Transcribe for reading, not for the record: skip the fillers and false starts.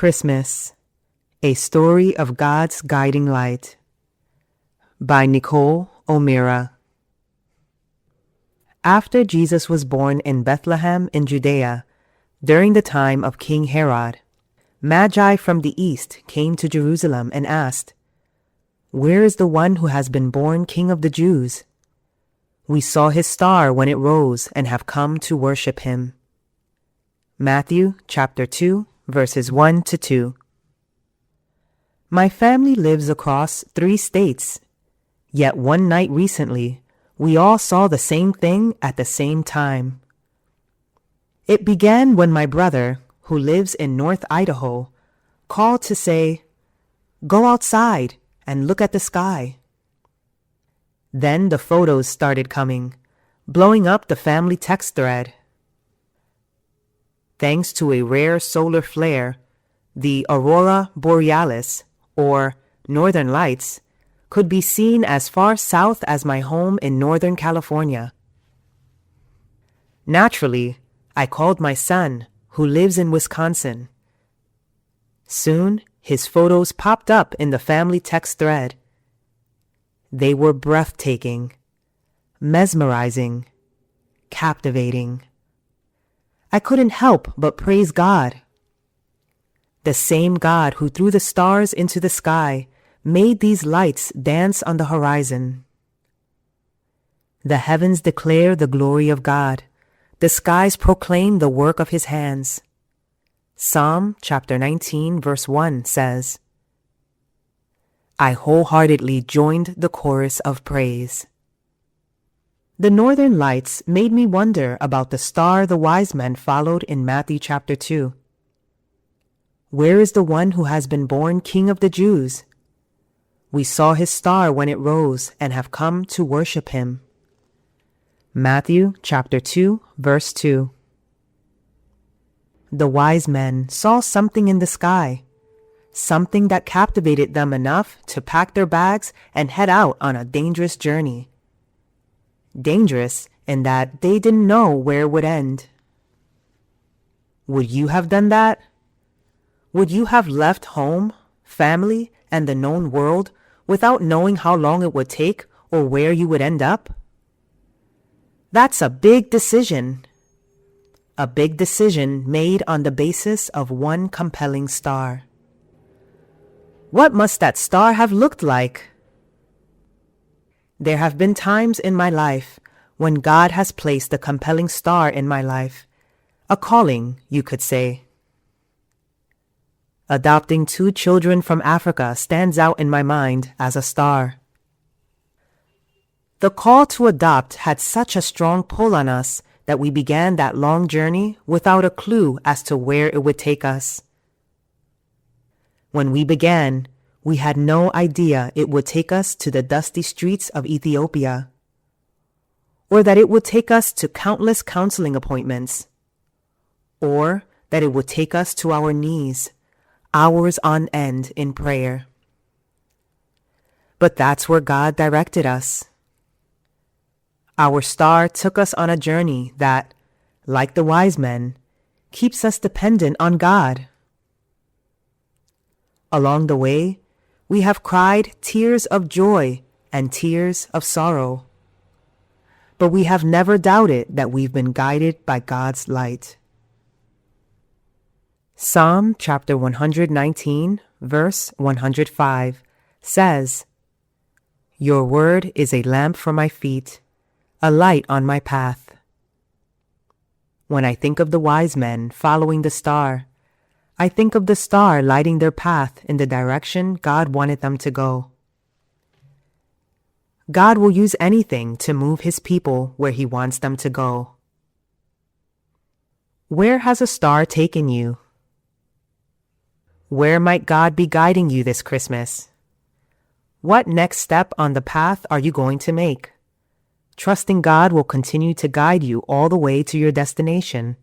Christmas, A Story of God's Guiding Light by Nicole O'Meara. After Jesus was born in Bethlehem in Judea, during the time of King Herod, Magi from the east came to Jerusalem and asked, "Where is the one who has been born King of the Jews? We saw his star when it rose and have come to worship him." Matthew chapter 2, verses 1 to 2. My family lives across 3 states, yet one night recently, we all saw the same thing at the same time. It began when my brother, who lives in North Idaho, called to say, "Go outside and look at the sky." Then the photos started coming, blowing up the family text thread. Thanks to a rare solar flare, the aurora borealis, or northern lights, could be seen as far south as my home in Northern California. Naturally, I called my son, who lives in Wisconsin. Soon, his photos popped up in the family text thread. They were breathtaking, mesmerizing, captivating. I couldn't help but praise God. The same God who threw the stars into the sky made these lights dance on the horizon. The heavens declare the glory of God. The skies proclaim the work of his hands. Psalm chapter 19, verse 1 says, I wholeheartedly joined the chorus of praise. The northern lights made me wonder about the star the wise men followed in Matthew chapter 2. Where is the one who has been born King of the Jews? We saw his star when it rose and have come to worship him. Matthew chapter 2, verse 2. The wise men saw something in the sky, something that captivated them enough to pack their bags and head out on a dangerous journey. Dangerous in that they didn't know where it would end. Would you have done that? Would you have left home, family, and the known world without knowing how long it would take or where you would end up? That's a big decision. A big decision made on the basis of one compelling star. What must that star have looked like? There have been times in my life when God has placed a compelling star in my life, a calling, you could say. Adopting 2 children from Africa stands out in my mind as a star. The call to adopt had such a strong pull on us that we began that long journey without a clue as to where it would take us. When we began, we had no idea it would take us to the dusty streets of Ethiopia, or that it would take us to countless counseling appointments, or that it would take us to our knees, hours on end in prayer. But that's where God directed us. Our star took us on a journey that, like the wise men, keeps us dependent on God. Along the way, we have cried tears of joy and tears of sorrow. But we have never doubted that we've been guided by God's light. Psalm chapter 119, verse 105 says, Your word is a lamp for my feet, a light on my path. When I think of the wise men following the star, I think of the star lighting their path in the direction God wanted them to go. God will use anything to move his people where he wants them to go. Where has a star taken you? Where might God be guiding you this Christmas? What next step on the path are you going to make? Trusting God will continue to guide you all the way to your destination.